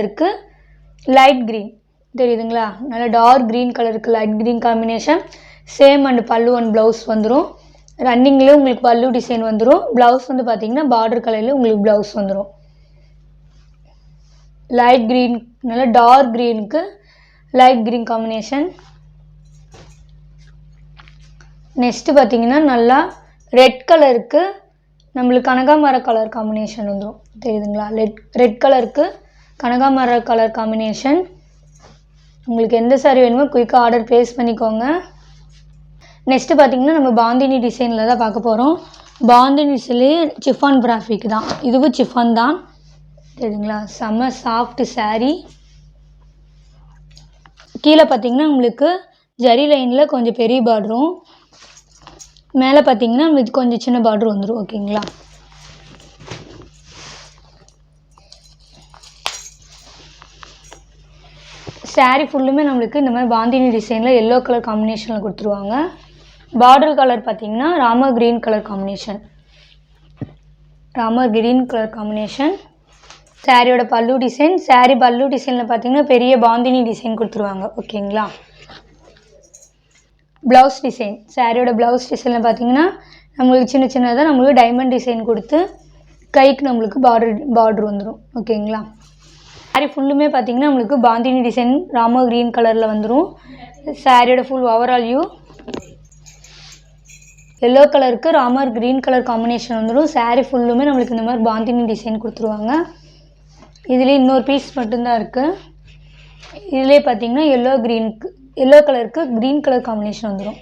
இருக்குது light green தெரியுதுங்களா, நல்லா டார்க் க்ரீன் கலருக்கு light green combination. Same and பல்லு அண்ட் ப்ளவுஸ் வந்துடும். ரன்னிங்லேயே உங்களுக்கு பல்லு டிசைன் வந்துடும். ப்ளவுஸ் வந்து பார்த்தீங்கன்னா பார்டர் கலரில் உங்களுக்கு ப்ளவுஸ் வந்துடும். லைட் க்ரீன் நல்லா டார்க் க்ரீனுக்கு லைட் க்ரீன் காம்பினேஷன். நெக்ஸ்ட்டு பார்த்தீங்கன்னா நல்லா ரெட் கலருக்கு நம்மளுக்கு கனகாமர கலர் காம்பினேஷன் வந்துடும். தெரியுதுங்களா, ரெட் கலருக்கு கனகாமர கலர் காம்பினேஷன். உங்களுக்கு எந்த சாரீ வேணுமோ குயிக்காக ஆர்டர் ப்ளேஸ் பண்ணிக்கோங்க. நெக்ஸ்ட்டு பார்த்தீங்கன்னா நம்ம பாந்தினி டிசைனில் தான் பார்க்க போகிறோம். பாந்தினி டிசைன்லேயே சிஃபான் கிராஃபிக் தான், இதுவும் சிஃபான் தான். தெரியுதுங்களா, செம்ம சாஃப்ட் சாரீ. கீழே பார்த்தீங்கன்னா உங்களுக்கு ஜரி லைனில் கொஞ்சம் பெரிய பார்டரும், மேலே பார்த்தீங்கன்னா இது கொஞ்சம் சின்ன பார்டர் வந்துடும். ஓகேங்களா, சாரீ ஃபுல்லுமே நம்மளுக்கு இந்த மாதிரி பாந்தினி டிசைனில் எல்லோ கலர் காம்பினேஷனில் கொடுத்துருவாங்க. பார்டர் கலர் பார்த்தீங்கன்னா Ramar green colour combination. Ramar green colour combination. சாரியோட பல்லு டிசைன், சாரீ பல்லு டிசைனில் பார்த்தீங்கன்னா பெரிய பாந்தினி டிசைன் கொடுத்துருவாங்க. ஓகேங்களா, ப்ளவுஸ் டிசைன், சாரியோட ப்ளவுஸ் டிசைனில் பார்த்தீங்கன்னா நம்மளுக்கு சின்ன சின்னதாக நம்மளுக்கு டைமண்ட் டிசைன் கொடுத்து கைக்கு நம்மளுக்கு பார்டர் வந்துடும். ஓகேங்களா, சாரீ ஃபுல்லுமே பார்த்தீங்கன்னா நம்மளுக்கு பாந்தினி டிசைன் ராமர் க்ரீன் கலரில் வந்துடும். சாரியோட ஃபுல் ஓவரால் வியூ எல்லோ கலருக்கு ராமர் க்ரீன் கலர் காம்பினேஷன் வந்துடும். சாரீ ஃபுல்லுமே நம்மளுக்கு இந்த மாதிரி பாந்தினி டிசைன் கொடுத்துருவாங்க. இதுலேயே இன்னொரு பீஸ் மட்டும்தான் இருக்குது. இதுலேயே பார்த்தீங்கன்னா எல்லோ கலருக்கு க்ரீன் கலர் காம்பினேஷன் வந்துடும்.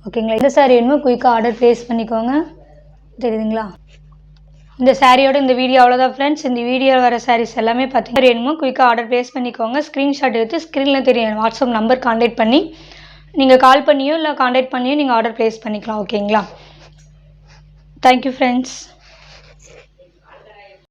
ஓகேங்களா, இந்த சாரீ வேணுமோ குயிக்காக ஆர்டர் ப்ளேஸ் பண்ணிக்கோங்க. தெரியுதுங்களா, இந்த சாரியோட இந்த வீடியோ அவ்வளோதான் ஃப்ரெண்ட்ஸ். இந்த வீடியோ வர சாரீஸ் எல்லாமே பார்த்தீங்கன்னா வேணுமோ குயிக்காக ஆர்டர் ப்ளேஸ் பண்ணிக்கோங்க. ஸ்க்ரீன்ஷாட் எடுத்து ஸ்க்ரீனில் தெரியும் வாட்ஸ்அப் நம்பர் கான்டாக்ட் பண்ணி நீங்கள் கால் பண்ணியோ இல்லை கான்டாக்ட் பண்ணியோ நீங்கள் ஆர்டர் ப்ளேஸ் பண்ணிக்கலாம். ஓகேங்களா, தேங்க்யூ ஃப்ரெண்ட்ஸ்.